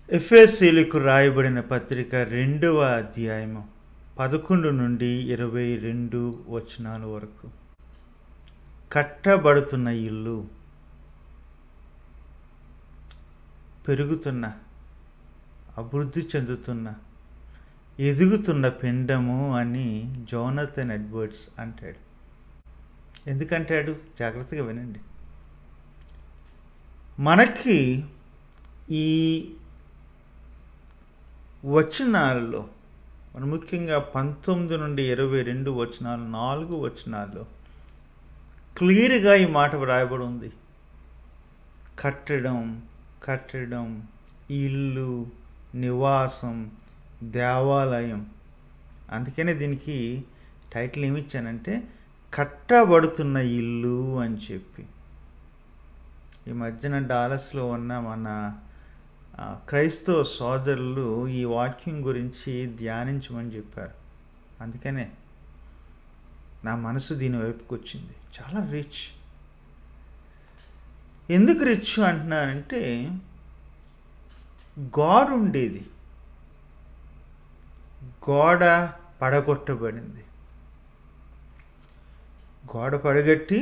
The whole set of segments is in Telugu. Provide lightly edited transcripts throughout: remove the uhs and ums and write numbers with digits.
ఎఫెసీయులకు రాయబడిన పత్రిక 2వ అధ్యాయము 11 నుండి 22 వచనాల వరకు. కట్టబడుతున్న ఇల్లు, పెరుగుతున్న, అభివృద్ధి చెందుతున్న, ఎదుగుతున్న పిండము అని జోనథన్ ఎడ్వర్డ్స్ అంటాడు. ఎందుకంటాడు? జాగ్రత్తగా వినండి. మనకి ఈ వచనాలలో, మన ముఖ్యంగా 19 నుండి 22 వచనాలు, 4 వచనాల్లో క్లియర్గా ఈ మాట వ్రాయబడి ఉంది. కట్టడం, ఇల్లు, నివాసం, దేవాలయం. అందుకనే దీనికి టైటిల్ ఏమిచ్చానంటే కట్టబడుతున్న ఇల్లు అని చెప్పి. ఈ మధ్యన డాలస్లో ఉన్న మన క్రైస్తవ సోదరులు ఈ వాక్యం గురించి ధ్యానించమని చెప్పారు. అందుకనే నా మనసు దీని వైపుకి వచ్చింది. చాలా రిచ్. ఎందుకు రిచ్ అంటున్నానంటే, గోడ ఉండేది, గోడ పడగొట్టబడింది. గోడ పడగట్టి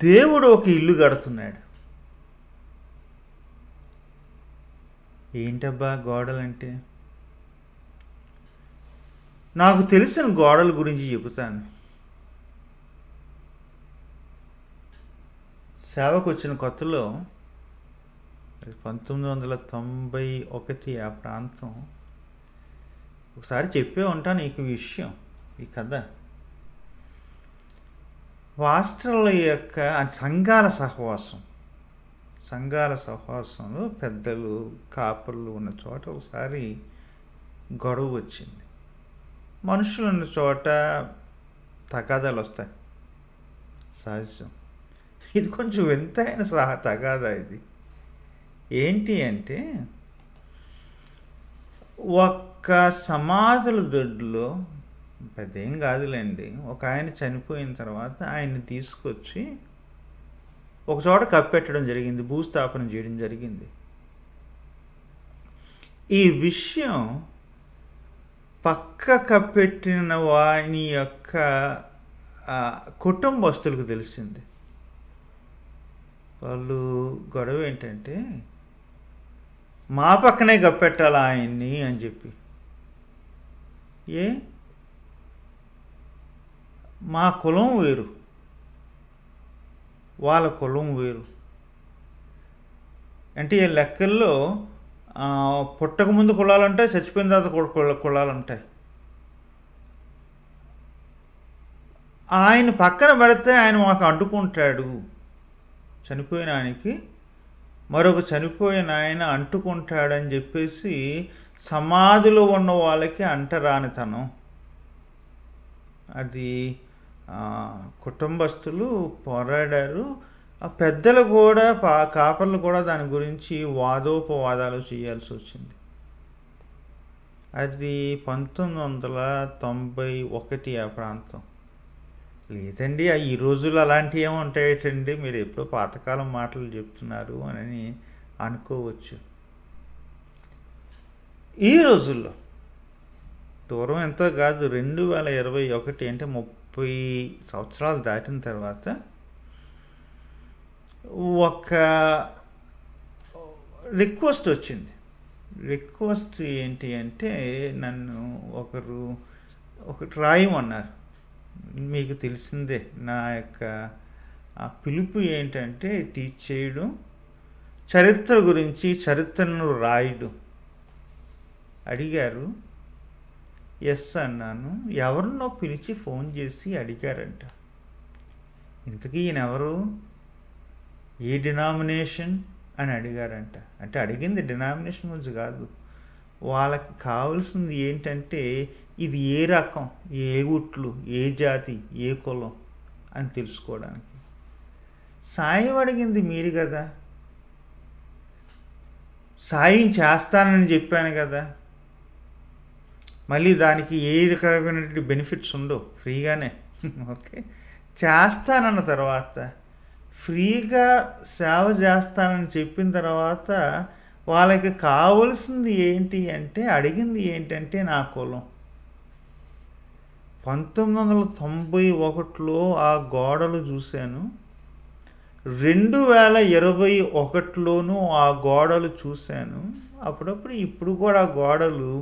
దేవుడు ఒక ఇల్లు కడుతున్నాడు. ఏంటబ్బా గోడలంటే? నాకు తెలిసిన గోడల గురించి చెబుతాను. సేవకు వచ్చిన కొత్తలో 1991 ఆ ప్రాంతం, ఒకసారి చెప్పే ఉంటాను ఈ విషయం, ఈ కథ. పాస్టర్ల యొక్క సంఘాల సహవాసంలో పెద్దలు, కాపర్లు ఉన్న చోట ఒకసారి గొడవ వచ్చింది. మనుషులు ఉన్న చోట తగాదాలు వస్తాయి, సహజం. ఇది కొంచెం వింతైన తగాదా. ఇది ఏంటి అంటే, ఒక్క సమాధుల దొడ్లో, పెద్దేం కాదులేండి, ఒక ఆయన చనిపోయిన తర్వాత ఆయన్ని తీసుకొచ్చి ఒక చోట కప్పెట్టడం జరిగింది, భూస్థాపన చేయడం జరిగింది. ఈ విషయం పక్క కప్పెట్టిన వాని యొక్క కుటుంబస్తులకు తెలిసింది. వాళ్ళు గొడవ ఏంటంటే, మా పక్కనే కప్పెట్టాలా ఆయన్ని అని చెప్పి. మా కులం వేరు, వాళ్ళ కులం వేరు. అంటే ఈ లెక్కల్లో పుట్టకముందు కులాలు ఉంటాయి, చచ్చిపోయిన తర్వాత కులాలు ఉంటాయి. ఆయన పక్కన పెడితే ఆయన మాకు అంటుకుంటాడు. చనిపోయిన ఆయనకి మరొక చనిపోయిన ఆయన అంటుకుంటాడని చెప్పేసి సమాధిలో ఉన్న వాళ్ళకి అంటరానితనం. అది కుటుంబస్తులు పోరాడారు. ఆ పెద్దలు కూడా, కాపర్లు కూడా దాని గురించి వాదోపవాదాలు చేయాల్సి వచ్చింది. అది 1991 ఆ ప్రాంతం. లేదండి, ఈ రోజుల్లో అలాంటివి ఏమి ఉంటాయేటండి, మీరు ఎప్పుడో పాతకాలం మాటలు చెప్తున్నారు అని అనుకోవచ్చు. ఈ రోజుల్లో దూరం ఎంతో కాదు, 2021 అంటే 30 సంవత్సరాలు దాటిన తర్వాత ఒక రిక్వెస్ట్ వచ్చింది. రిక్వెస్ట్ ఏంటి అంటే, నన్ను ఒకటి రాయమన్నారు. మీకు తెలిసిందే నా యొక్క పిలుపు ఏంటంటే టీచ్ చేయడం, చరిత్ర గురించి, చరిత్రను రాయడం. అడిగారు. ఎస్ అన్నాను. ఎవరినో పిలిచి ఫోన్ చేసి అడిగారంట, ఇంతకీ ఈయన ఎవరు, ఏ డినామినేషన్ అని అడిగారంట. అంటే అడిగింది డినామినేషన్ గురించి కాదు, వాళ్ళకి కావాల్సింది ఏంటంటే ఇది ఏ రకం, ఏ గుట్లు, ఏ జాతి, ఏ కులం అని తెలుసుకోవడానికి. సాయం అడిగింది మీరు కదా, సాయం చేస్తానని చెప్పాను కదా, మళ్ళీ దానికి ఏ రకమైనటువంటి బెనిఫిట్స్ ఉండవు, ఫ్రీగానే. ఓకే, చేస్తానన్న తర్వాత ఫ్రీగా సేవ చేస్తానని చెప్పిన తర్వాత వాళ్ళకి కావలసింది ఏంటి అంటే, అడిగింది ఏంటంటే నా కులం. 1991లో ఆ గోడలు చూశాను. 2021లోనూ ఆ గోడలు చూశాను. అప్పుడప్పుడు ఇప్పుడు కూడా ఆ గోడలు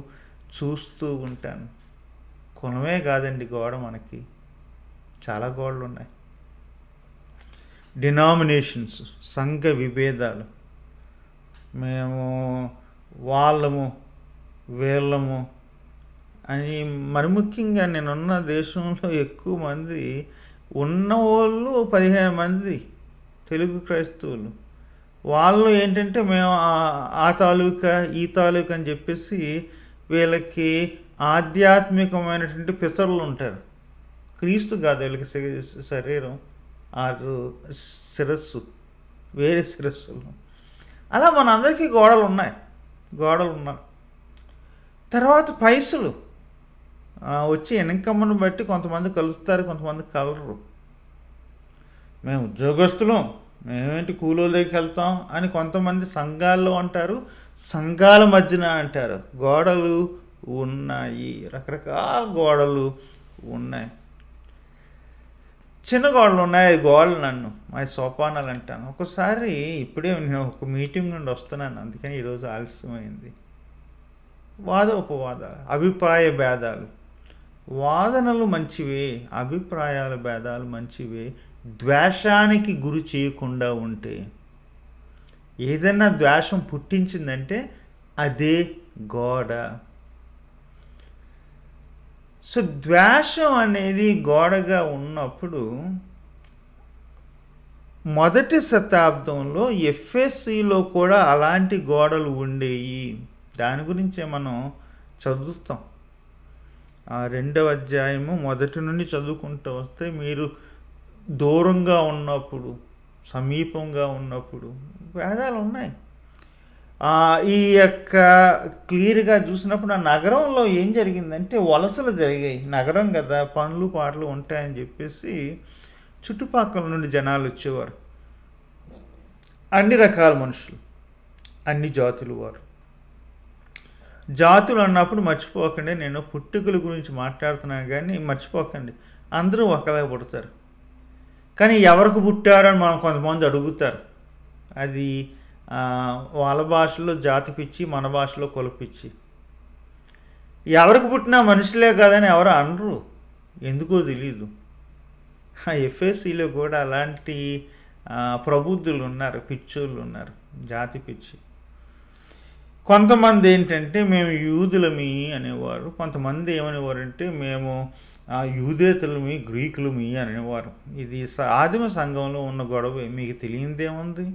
చూస్తూ ఉంటాను. కులమే కాదండి గోడ మనకి, చాలా గోడలు ఉన్నాయి. డినామినేషన్స్, సంఘ విభేదాలు, మేము వాళ్ళము వీళ్ళము అని. మరి ముఖ్యంగా నేనున్న దేశంలో ఎక్కువ మంది ఉన్నవాళ్ళు 15 మంది తెలుగు క్రైస్తవులు. వాళ్ళు ఏంటంటే మేము ఆ తాలూకా ఈ తాలూకా అని చెప్పేసి వీళ్ళకి ఆధ్యాత్మికమైనటువంటి పితరులు ఉంటారు. క్రీస్తు కాదు వీళ్ళకి శరీరం, ఆరు శిరస్సు, వేరే శిరస్సులు. అలా మనందరికీ గోడలు ఉన్నాయి. తర్వాత పైసలు వచ్చి ఇన్కమ్ను బట్టి కొంతమంది కలుస్తారు, కొంతమంది కలరు. మేము ఉద్యోగస్తులం, మేమేంటి కూలోళ్ళ దగ్గరికి వెళ్తాం అని కొంతమంది సంఘాల్లో అంటారు, సంఘాల మధ్యన అంటారు. గోడలు ఉన్నాయి, రకరకాల గోడలు ఉన్నాయి. చిన్న గోడలు ఉన్నాయి, అది గోడలు నన్ను అది సోపానాలు అంటాను. ఒకసారి ఇప్పుడే నేను ఒక మీటింగ్ నుండి వస్తున్నాను, అందుకని ఈరోజు ఆలస్యమైంది. వాదోపవాదాలు, అభిప్రాయ భేదాలు, వాదనలు మంచివే, అభిప్రాయాల భేదాలు మంచివే, ద్వేషానికి గురి చేయకుండా ఉంటే. ఏదైనా ద్వేషం పుట్టించిందంటే అదే గోడ. సో ద్వేషం అనేది గోడగా ఉన్నప్పుడు మొదటి శతాబ్దంలో ఎఫ్ఎస్సిలో కూడా అలాంటి గోడలు ఉండేవి. దాని గురించే మనం చదువుతాం. ఆ 2వ అధ్యాయము మొదటి నుండి చదువుకుంటూ వస్తే మీరు దూరంగా ఉన్నప్పుడు, సమీపంగా ఉన్నప్పుడు భేదాలు ఉన్నాయి. ఈ యొక్క క్లియర్గా చూసినప్పుడు ఆ నగరంలో ఏం జరిగిందంటే వలసలు జరిగాయి. నగరం కదా, పనులు పాటలు ఉంటాయని చెప్పేసి చుట్టుపక్కల నుండి జనాలు వచ్చేవారు. అన్ని రకాల మనుషులు, అన్ని జాతులు వారు. జాతులు అన్నప్పుడు మర్చిపోకండి, నేను పుట్టుకల గురించి మాట్లాడుతున్నాను కానీ మర్చిపోకండి, అందరూ ఒకలాగా పుడతారు. కానీ ఎవరికి పుట్టారని మనం కొంతమంది అడుగుతారు. అది వాళ్ళ భాషలో జాతి పిచ్చి, మన భాషలో కులపిచ్చి. ఎవరికి పుట్టినా మనుషులే కాదని ఎవరు అనరు, ఎందుకో తెలీదు. ఎఫ్ఎస్సిలో కూడా అలాంటి ప్రబుద్ధులు ఉన్నారు, పిచ్చోళ్ళు ఉన్నారు, జాతి పిచ్చి. కొంతమంది ఏంటంటే మేము యూదులమి అనేవారు, కొంతమంది ఏమనేవారంటే మేము యూదేతలమి, గ్రీకులమి అనేవారు. ఇది ఆదిమ సంఘంలో ఉన్న గొడవ, మీకు తెలియనిదేముంది.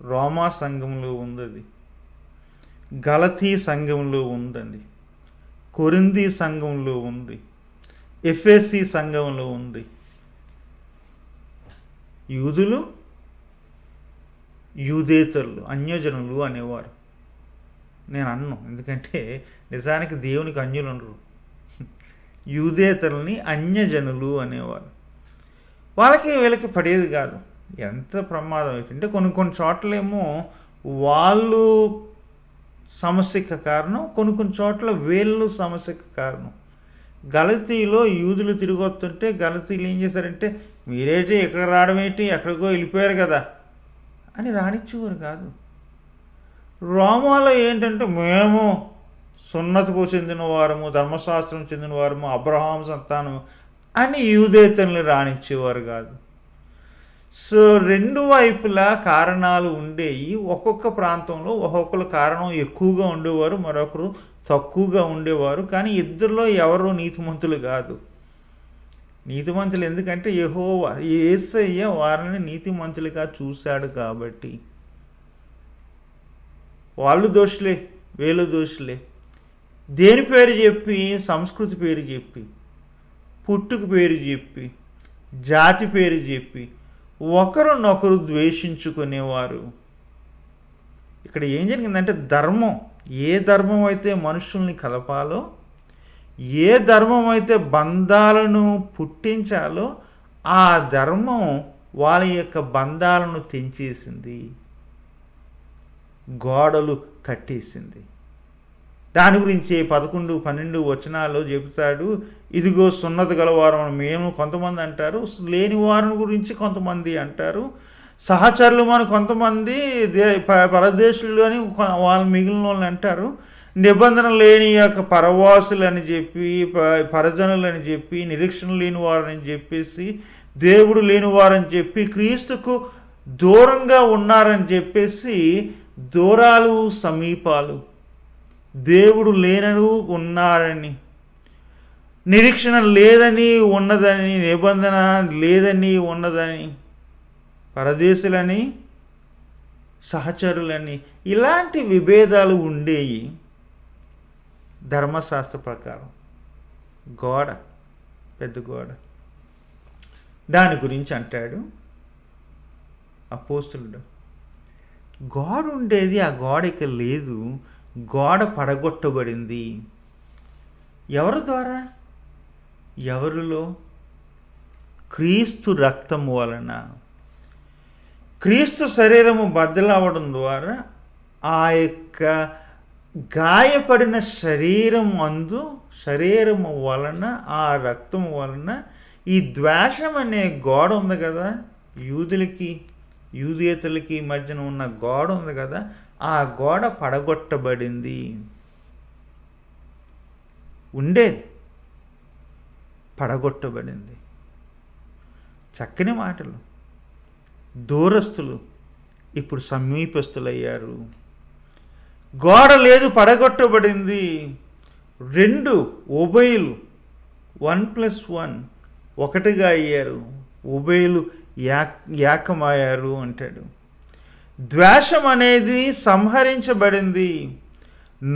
రోమా సంఘంలో ఉంది, గలతీ సంఘంలో ఉందండి, కొరింథీ సంఘంలో ఉంది, ఎఫెసీ సంఘంలో ఉంది. యూదులు, యూదేతరులు, అన్యజనులు అనేవారు. నేను అన్ను, ఎందుకంటే నిజానికి దేవునికి అన్యులు ఉండరు. యూదేతరుల్ని అన్యజనులు అనేవారు. వాళ్ళకి వీళ్ళకి పడేది కాదు. ఎంత ప్రమాదం ఏంటంటే కొన్ని చోట్లేమో వాళ్ళు సమస్యకు కారణం, కొన్ని చోట్ల వీళ్ళు సమస్యకు కారణం. గలతీలో యూదులు తిరిగి వస్తుంటే గలతీలు ఏం చేశారంటే, మీరేంటి ఇక్కడ రావడం ఏంటి, ఎక్కడికో వెళ్ళిపోయారు కదా అని రానిచ్చేవారు కాదు. రోమాలో ఏంటంటే మేము సున్నతకు చెందిన వారము, ధర్మశాస్త్రం చెందిన వారము, అబ్రహాం సంతానం అని యూదేతరుల్ని రానిచ్చేవారు కాదు. సో 2 వైపులా కారణాలు ఉండేవి. ఒక్కొక్క ప్రాంతంలో ఒక్కొక్కరు కారణం ఎక్కువగా ఉండేవారు, మరొకరు తక్కువగా ఉండేవారు. కానీ ఇద్దరిలో ఎవరు నీతిమంతులు కాదు. నీతిమంతులు ఎందుకంటే యెహోవా, యేసయ్య వారిని నీతిమంతులుగా చూశాడు కాబట్టి. వాళ్ళు దోషులే, వీళ్ళు దోషులే. దేని పేరు చెప్పి? సంస్కృతి పేరు చెప్పి, పుట్టుక పేరు చెప్పి, జాతి పేరు చెప్పి ఒకరినొకరు ద్వేషించుకునేవారు. ఇక్కడ ఏం జరిగిందంటే ధర్మం, ఏ ధర్మం అయితే మనుషుల్ని కలపాలో, ఏ ధర్మం అయితే బంధాలను పుట్టించాలో ఆ ధర్మం వాళ్ళ యొక్క బంధాలను తెంచేసింది, గోడలు కట్టేసింది. దాని గురించి 11, 12 వచనాల్లో చెబుతాడు. ఇదిగో సున్నతి గలవారు మేము కొంతమంది అంటారు, లేని వారిని గురించి కొంతమంది అంటారు, సహచరులు మన కొంతమంది, పరదేశులు అని వాళ్ళు మిగిలిన వాళ్ళని అంటారు, నిబంధన లేని యొక్క పరవాసులు అని చెప్పి, పరజనులు అని చెప్పి, నిరీక్షణ లేని వారని చెప్పేసి, దేవుడు లేనివారని చెప్పి, క్రీస్తుకు దూరంగా ఉన్నారని చెప్పేసి, దూరాలు సమీపాలు, దేవుడు లేనను ఉన్నారని, నిరీక్షణ లేదని ఉన్నదని, నిబంధన లేదని ఉన్నదని, పరదేశులని సహచరులని, ఇలాంటి విభేదాలు ఉండేవి. ధర్మశాస్త్ర ప్రకారం గోడ, పెద్ద గోడ, దాని గురించి అంటాడు అపోస్తులుడు. గోడ ఉండేది, ఆ గోడ ఇక లేదు, గోడ పడగొట్టబడింది. ఎవరి ద్వారా? ఎవరిలో? క్రీస్తు రక్తము వలన, క్రీస్తు శరీరము బద్దలవ్వడం ద్వారా ఆ యొక్క గాయపడిన శరీరము వలన, ఆ రక్తము వలన ఈ ద్వేషం అనే గోడ ఉంది కదా, యూదేతలకి మధ్యన ఉన్న గోడ ఉంది కదా, ఆ గోడ పడగొట్టబడింది. ఉండేది, పడగొట్టబడింది. చక్కని మాటలు. దూరస్తులు ఇప్పుడు సమీపస్తులయ్యారు. గోడ లేదు, పడగొట్టబడింది. 2 ఉభయులు 1+1 ఒకటిగా అయ్యారు, ఉభయులు ఏకమయ్యారు అంటాడు. ద్వేషం అనేది సంహరించబడింది.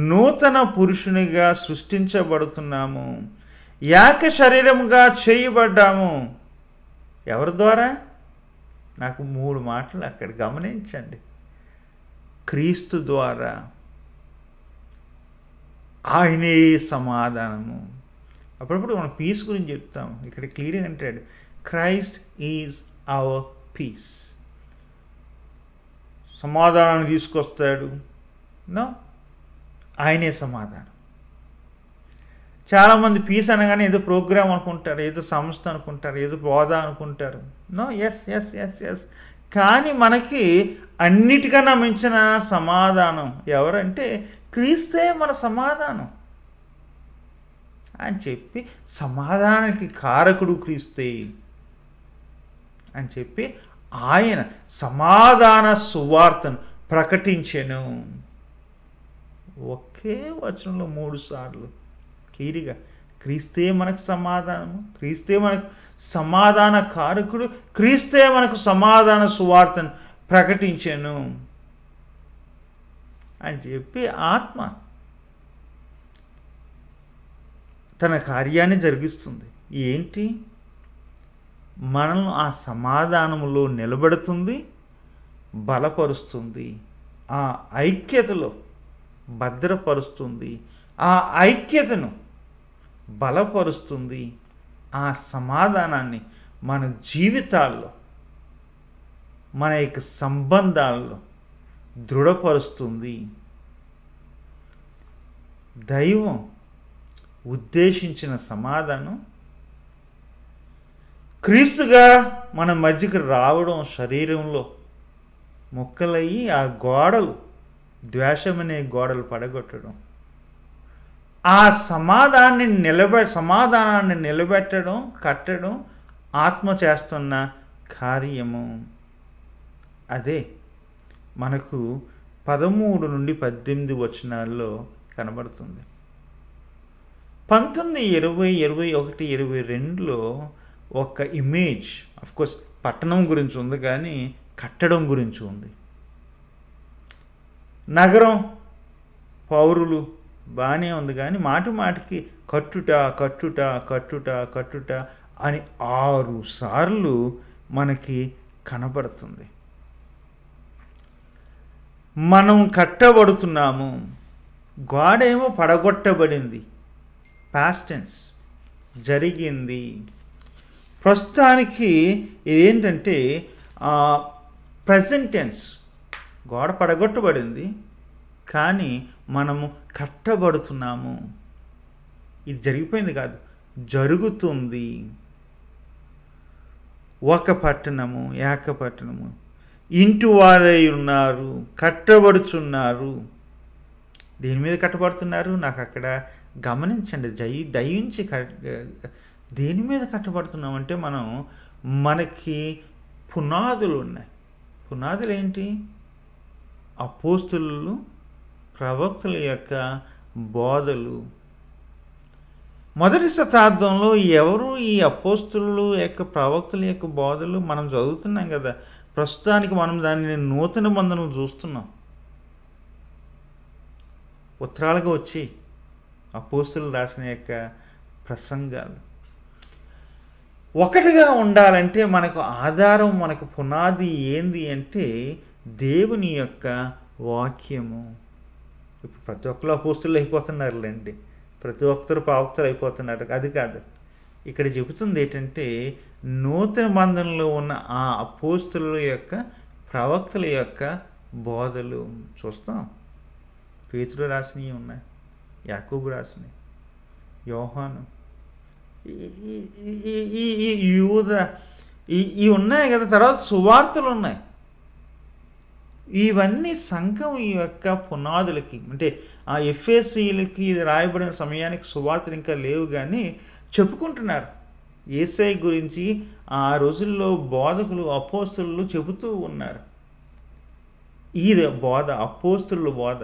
నూతన పురుషునిగా సృష్టించబడుతున్నాము, ఏక శరీరముగా చేయబడ్డాము. ఎవరి ద్వారా? నాకు 3 మాటలు అక్కడ గమనించండి. క్రీస్తు ద్వారా. ఆయనే సమాధానము. అప్పుడప్పుడు మనం పీస్ గురించి చెప్తాము, ఇక్కడ క్లియర్గా అంటాడు, క్రైస్ట్ ఈజ్ అవర్ పీస్. సమాధానాన్ని తీసుకొస్తాడు. నో, ఆయనే సమాధానం. చాలామంది పీస్ అనగానే ఏదో ప్రోగ్రామ్ అనుకుంటారు, ఏదో సంస్థ అనుకుంటారు, ఏదో హోదా అనుకుంటారు. No, yes. కానీ మనకి అన్నిటికన్నా మించిన సమాధానం ఎవరంటే క్రీస్తే మన సమాధానం అని చెప్పి, సమాధానానికి కారకుడు క్రీస్తే అని చెప్పి ఆయన సమాధాన సువార్తను ప్రకటించెను. ఒకే వచనంలో 3 సార్లు క్లియర్గా క్రీస్తే మనకు సమాధానము, క్రీస్తే మనకు సమాధాన కారకుడు, క్రీస్తే మనకు సమాధాన సువార్తను ప్రకటించెను అని చెప్పి ఆత్మ తన కార్యాన్ని జరిగిస్తుంది. ఏంటి? మనల్ని ఆ సమాధానములో నిలబెడుతుంది, బలపరుస్తుంది, ఆ ఐక్యతలో భద్రపరుస్తుంది, ఆ ఐక్యతను బలపరుస్తుంది, ఆ సమాధానాన్ని మన జీవితాల్లో, మన యొక్క సంబంధాల్లో దృఢపరుస్తుంది. దైవం ఉద్దేశించిన సమాధానం క్రీస్తుగా మన మధ్యకి రావడం, శరీరంలో ముక్కలయ్యి ఆ గోడలు, ద్వేషమనే గోడలు పడగొట్టడం, ఆ సమాధానాన్ని నిలబెట్టడం, కట్టడం ఆత్మ చేస్తున్న కార్యము. అదే మనకు 13 నుండి 18 వచనాల్లో కనబడుతుంది. 19, 20, 21, 22లో ఒక ఇమేజ్, అఫ్కోర్స్ పట్టణం గురించి ఉంది కానీ కట్టడం గురించి ఉంది. నగరం, పౌరులు బాగానే ఉంది కానీ మాటికి కట్టుట కట్టుట కట్టుట కట్టుట అని 6 సార్లు మనకి కనబడుతుంది. మనం కట్టబడుతున్నాము. గోడేమో పడగొట్టబడింది, పాస్ట్ టెన్స్ జరిగింది. ప్రస్తుతానికి ఏంటంటే ప్రెజెంట్ టెన్స్. గోడ పడగొట్టబడింది, కానీ మనము కట్టబడుతున్నాము. ఇది జరిగిపోయింది కాదు, జరుగుతుంది. ఒక పట్టణము, ఏక పట్టణము, ఇంటి వారై ఉన్నారు, కట్టబడుచున్నారు. దేని మీద కట్టబడుతున్నారు? నాకు అక్కడ గమనించండి, దయించి దేని మీద కట్టబడుతున్నామంటే మనకి పునాదులు ఉన్నాయి. పునాదులు ఏంటి? అపోస్తులు, ప్రవక్తల యొక్క బోధలు. మొదటి శతాబ్దంలో ఎవరు ఈ అపోస్తులు యొక్క ప్రవక్తల యొక్క బోధలు? మనం చదువుతున్నాం కదా. ప్రస్తుతానికి మనం దానిని నూతన బంధనం చూస్తున్నాం. ఉత్తరాలుగా వచ్చి అపోస్తులు రాసిన యొక్క ప్రసంగాలు ఒకటిగా ఉండాలంటే మనకు ఆధారం, మనకు పునాది ఏంది అంటే దేవుని యొక్క వాక్యము. ఇప్పుడు ప్రతి ఒక్కరు అపోస్తులు అయిపోతున్నారులేండి, ప్రతి ఒక్కరు ప్రవక్తలు అయిపోతున్నారు, అది కాదు. ఇక్కడ చెబుతుంది ఏంటంటే నూతన బంధంలో ఉన్న ఆ అపోస్తుల యొక్క ప్రవక్తల యొక్క బోధలు చూస్తాం. పేతురు రాసినవి ఉన్నాయి, యాకోబు రాసినవి, యోహాను, యూద, ఇవి ఉన్నాయి కదా. తర్వాత సువార్తలు ఉన్నాయి. ఇవన్నీ సంఘం యొక్క పునాదులకి, అంటే ఆ ఎఫెసీయులకి ఇది రాయబడిన సమయానికి సువార్తలు ఇంకా లేవు, కానీ చెప్పుకుంటున్నారు యేసయ్య గురించి. ఆ రోజుల్లో బోధకులు, అపోస్తులు చెబుతూ ఉన్నారు. ఇది బోధ, అపోస్తుల బోధ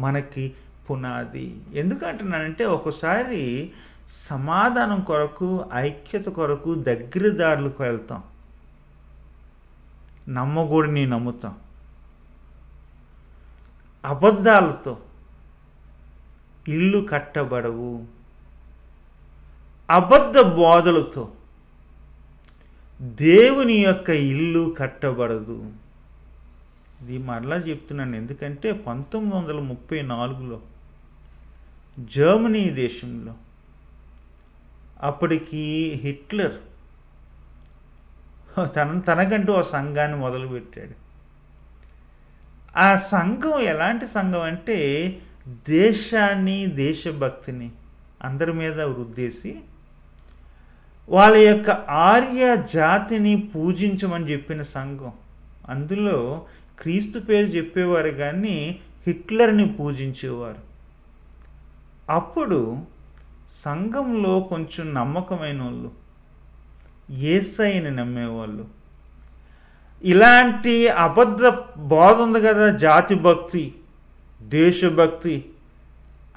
మనకి పునాది. ఎందుకంటున్నానంటే ఒకసారి సమాధానం కొరకు, ఐక్యత కొరకు దగ్గర దారులకు వెళ్తాం, నమ్మకూడని నమ్ముతాం. అబద్ధాలతో ఇల్లు కట్టబడవు, అబద్ధ బోధలతో దేవుని యొక్క ఇల్లు కట్టబడదు. ఇది మరలా చెప్తున్నాను, ఎందుకంటే 1934లో జర్మనీ దేశంలో అప్పటికి హిట్లర్ తనకంటూ ఆ సంఘాన్ని మొదలుపెట్టాడు. ఆ సంఘం ఎలాంటి సంఘం అంటే దేశాన్ని, దేశభక్తిని అందరి మీద వృద్ధేసి వాళ్ళ యొక్క ఆర్య జాతిని పూజించమని చెప్పిన సంఘం. అందులో క్రీస్తు పేరు చెప్పేవారు, కానీ హిట్లర్ని పూజించేవారు. అప్పుడు సంఘంలో కొంచెం నమ్మకమైన వాళ్ళు, యేసయ్యని నమ్మేవాళ్ళు, ఇలాంటి అబద్ధ బోధ ఉంది కదా, జాతి భక్తి, దేశభక్తి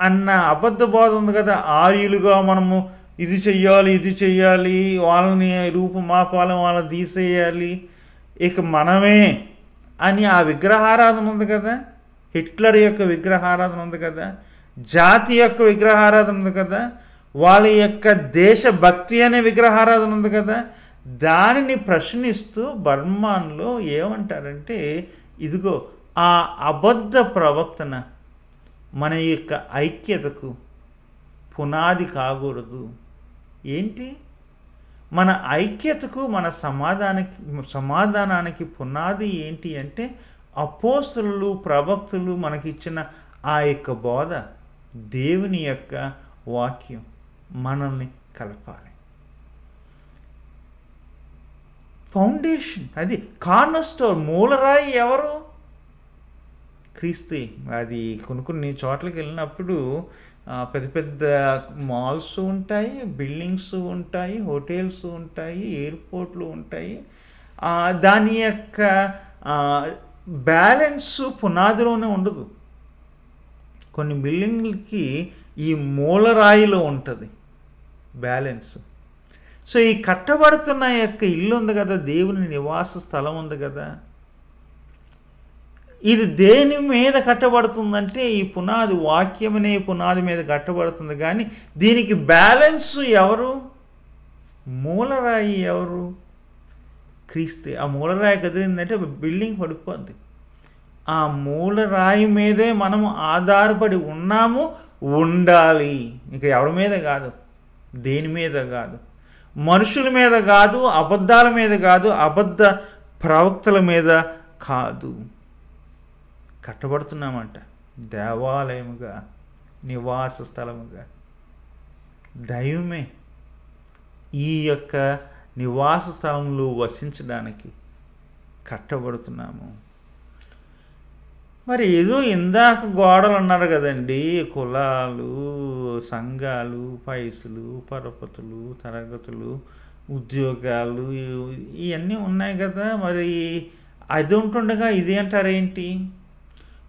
అన్న అబద్ధ బోధ ఉంది కదా. ఆర్యులుగా మనము ఇది చెయ్యాలి, ఇది చెయ్యాలి, వాళ్ళని రూపుమాపాలని, వాళ్ళని తీసేయాలి, ఇక మనమే అని ఆ విగ్రహారాధన ఉంది కదా. హిట్లర్ యొక్క విగ్రహారాధన ఉంది కదా, జాతి యొక్క విగ్రహారాధన ఉంది కదా, వాళ్ళ యొక్క దేశభక్తి అనే విగ్రహారాధన ఉంది కదా. దానిని ప్రశ్నిస్తూ బర్మాన్లో ఏమంటారంటే, ఇదిగో ఆ అబద్ధ ప్రవక్తన మన యొక్క ఐక్యతకు పునాది కాకూడదు. ఏంటి మన ఐక్యతకు, మన సమాధానానికి పునాది ఏంటి అంటే అపోస్తలులు, ప్రవక్తలు మనకిచ్చిన ఆ యొక్క బోధ, దేవుని యొక్క వాక్యం మనల్ని కలపాలి. ఫౌండేషన్, అది కార్నర్ స్టోన్, మూలరాయి ఎవరు? క్రీస్తు. అది కొన్ని చోట్లకి వెళ్ళినప్పుడు పెద్ద పెద్ద మాల్స్ ఉంటాయి, బిల్డింగ్స్ ఉంటాయి, హోటల్స్ ఉంటాయి, ఎయిర్పోర్ట్లు ఉంటాయి. దాని యొక్క బ్యాలెన్స్ పునాదిలోనే ఉండదు. కొన్ని బిల్డింగ్లకి ఈ మూలరాయిలో ఉంటుంది బ్యాలెన్స్. సో ఈ కట్టబడుతున్న యొక్క ఇల్లు ఉంది కదా, దేవుని నివాస స్థలం ఉంది కదా, ఇది దేని మీద కట్టబడుతుందంటే ఈ పునాది, వాక్యమనే పునాది మీద కట్టబడుతుంది. కానీ దీనికి బ్యాలెన్స్ ఎవరు? మూలరాయి ఎవరు? క్రీస్తే. ఆ మూలరాయి కదిలిందంటే బిల్డింగ్ పడిపోద్ది. ఆ మూలరాయి మీదే మనము ఆధారపడి ఉన్నాము, ఉండాలి. ఇక ఎవరి మీద కాదు, దేని మీద కాదు. మనుషుల మీద కాదు, అబద్ధాల మీద కాదు, అబద్ధ ప్రవక్తల మీద కాదు. కట్టబడుతున్నామంట దేవాలయముగా, నివాస స్థలముగా. దైవమే ఈ యొక్క నివాస స్థలంలో వసించడానికి కట్టబడుతున్నాము. మరి ఏదో ఇందాక గోడలు అన్నారు కదండి, కులాలు, సంఘాలు, పైసలు, పరపతులు, తరగతులు, ఉద్యోగాలు ఇవన్నీ ఉన్నాయి కదా. మరి అది ఉంటుండగా ఇది అంటారేంటి?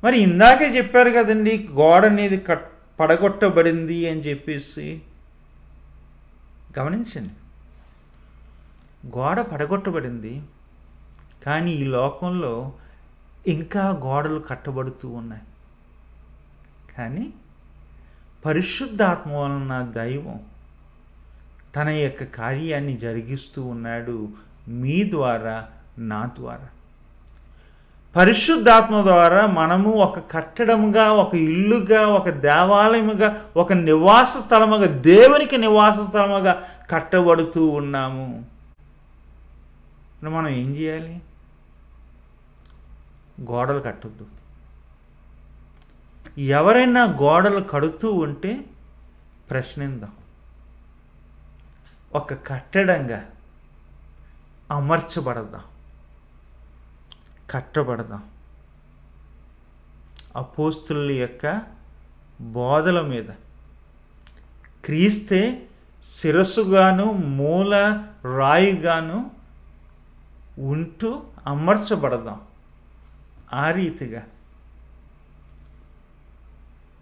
మరి ఇందాకే చెప్పారు కదండి గోడ అనేది పడగొట్టబడింది అని చెప్పేసి. గమనించండి, గోడ పడగొట్టబడింది, కానీ ఈ లోకంలో ఇంకా గోడలు కట్టబడుతూ ఉన్నాయి. కానీ పరిశుద్ధాత్మ వలన దైవం తన యొక్క కార్యాన్ని జరిగిస్తూ ఉన్నాడు మీ ద్వారా, నా ద్వారా. పరిశుద్ధాత్మ ద్వారా మనము ఒక కట్టడముగా, ఒక ఇల్లుగా, ఒక దేవాలయముగా, ఒక నివాస స్థలముగా, దేవునికి నివాస స్థలముగా కట్టబడుతూ ఉన్నాము. మనం ఏం చేయాలి? గోడలు కట్టొద్దు. ఎవరైనా గోడలు కడుతూ ఉంటే ప్రశ్నిద్దాం. ఒక కట్టడంగా అమర్చబడదాం, కట్టబడదాం. అపోస్తుల యొక్క బోధల మీద క్రీస్తే శిరస్సుగాను మూల రాయిగాను ఉంటూ అమర్చబడదాం. ఆ రీతిగా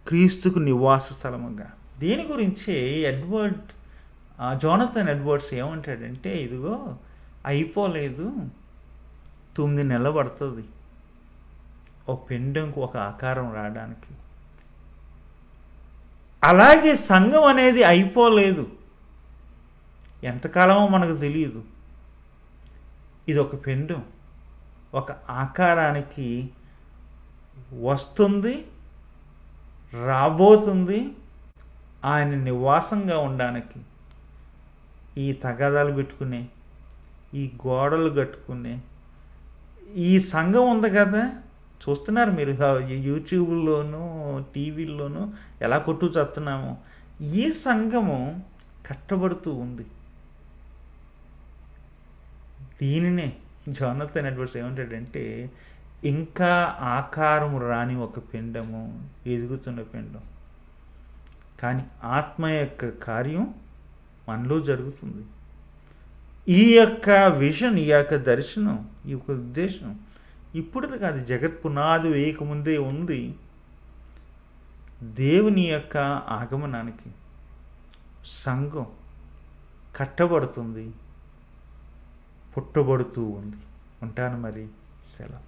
క్రీస్తుకు నివాస స్థలముగా. దీని గురించి జోనథన్ ఎడ్వర్డ్స్ ఏమంటాడంటే, ఇదిగో అయిపోలేదు, 9 నెలలు పడుతుంది ఒక పిండంకు ఒక ఆకారం రావడానికి. అలాగే సంఘం అనేది అయిపోలేదు, ఎంతకాలమో మనకు తెలియదు. ఇది ఒక పిండం ఒక ఆకారానికి వస్తుంది, రాబోతుంది. ఆయన నివాసంగా ఉండడానికి ఈ తగాదాలు పెట్టుకునే, ఈ గోడలు కట్టుకునే ఈ సంఘం ఉంది కదా, చూస్తున్నారు మీరు యూట్యూబ్లోనూ టీవీల్లోనూ ఎలా కొట్టు చేస్తున్నాము. ఈ సంఘము కట్టబడుతూ ఉంది. దీనినే జోనథన్ ఎడ్వర్డ్స్ ఏమంటాడంటే, ఇంకా ఆకారం రాని ఒక పిండము, ఎదుగుతున్న పిండం. కానీ ఆత్మ యొక్క కార్యం మనలో జరుగుతుంది. ఈ యొక్క విజన్, ఈ యొక్క దర్శనం, ఈ యొక్క ఉద్దేశం ఇప్పుడుది కాదు, జగత్ పునాది వేయకముందే ఉంది. దేవుని యొక్క ఆగమనానికి సంఘం కట్టబడుతుంది, పుట్టబడుతూ ఉంది. ఉంటాను మరి, సెలవు.